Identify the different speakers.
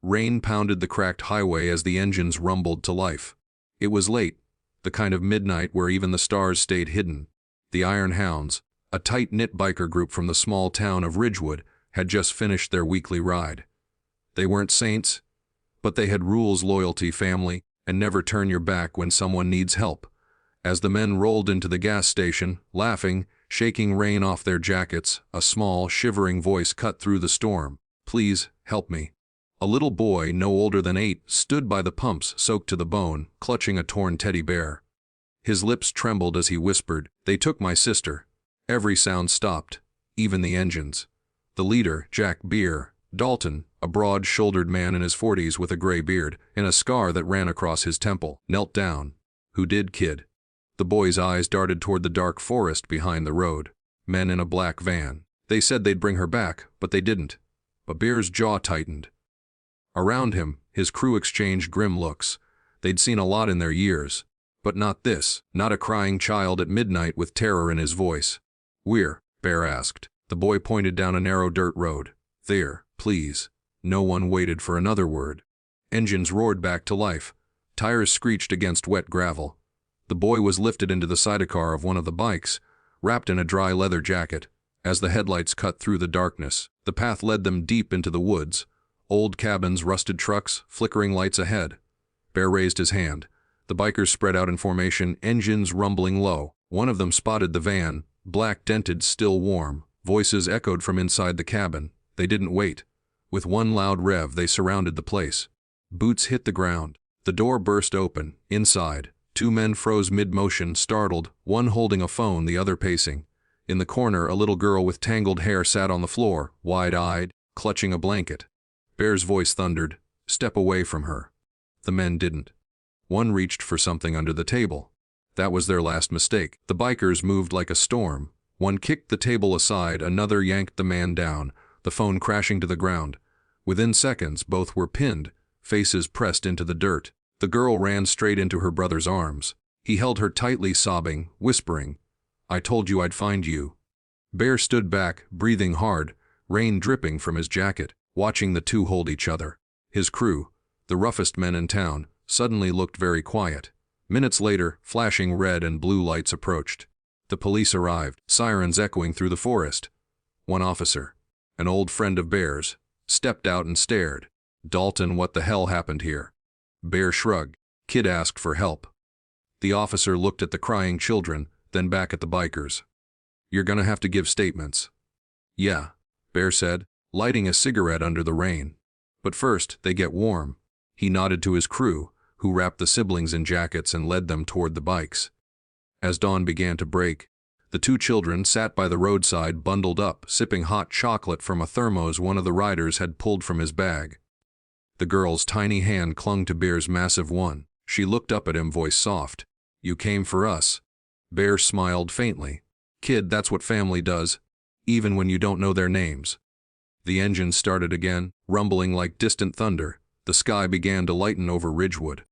Speaker 1: Rain pounded the cracked highway as the engines rumbled to life. It was late, the kind of midnight where even the stars stayed hidden. The Iron Hounds, a tight-knit biker group from the small town of Ridgewood, had just finished their weekly ride. They weren't saints, but they had rules, loyalty, family, and never turn your back when someone needs help. As the men rolled into the gas station, laughing, shaking rain off their jackets, a small, shivering voice cut through the storm. "Please, help me." A little boy, no older than 8, stood by the pumps, soaked to the bone, clutching a torn teddy bear. His lips trembled as he whispered, "They took my sister." Every sound stopped, even the engines. The leader, Jack Beer, Dalton, a broad-shouldered man in his 40s with a gray beard and a scar that ran across his temple, knelt down. "Who did, kid?" The boy's eyes darted toward the dark forest behind the road. "Men in a black van. They said they'd bring her back, but they didn't." But Beer's jaw tightened. Around him, his crew exchanged grim looks. They'd seen a lot in their years, but not this, not a crying child at midnight with terror in his voice. "Where?" Bear asked. The boy pointed down a narrow dirt road. "There, please." No one waited for another word. Engines roared back to life. Tires screeched against wet gravel. The boy was lifted into the sidecar of one of the bikes, wrapped in a dry leather jacket. As the headlights cut through the darkness, the path led them deep into the woods. Old cabins, rusted trucks, flickering lights ahead. Bear raised his hand. The bikers spread out in formation, engines rumbling low. One of them spotted the van, black dented, still warm. Voices echoed from inside the cabin. They didn't wait. With one loud rev, they surrounded the place. Boots hit the ground. The door burst open. Inside, 2 men froze mid-motion, startled, one holding a phone, the other pacing. In the corner, a little girl with tangled hair sat on the floor, wide-eyed, clutching a blanket. Bear's voice thundered, "Step away from her." The men didn't. One reached for something under the table. That was their last mistake. The bikers moved like a storm. One kicked the table aside, another yanked the man down, the phone crashing to the ground. Within seconds, both were pinned, faces pressed into the dirt. The girl ran straight into her brother's arms. He held her tightly, sobbing, whispering, "I told you I'd find you." Bear stood back, breathing hard, rain dripping from his jacket, watching the two hold each other. His crew, the roughest men in town, suddenly looked very quiet. Minutes later, flashing red and blue lights approached. The police arrived, sirens echoing through the forest. One officer, an old friend of Bear's, stepped out and stared. "Dalton, what the hell happened here?" Bear shrugged. "Kid asked for help." The officer looked at the crying children, then back at the bikers. "You're gonna have to give statements." "Yeah," Bear said, lighting a cigarette under the rain. "But first, they get warm." He nodded to his crew, who wrapped the siblings in jackets and led them toward the bikes. As dawn began to break, the 2 children sat by the roadside bundled up, sipping hot chocolate from a thermos one of the riders had pulled from his bag. The girl's tiny hand clung to Bear's massive one. She looked up at him, voice soft. "You came for us." Bear smiled faintly. "Kid, that's what family does, even when you don't know their names." The engine started again, rumbling like distant thunder. The sky began to lighten over Ridgewood.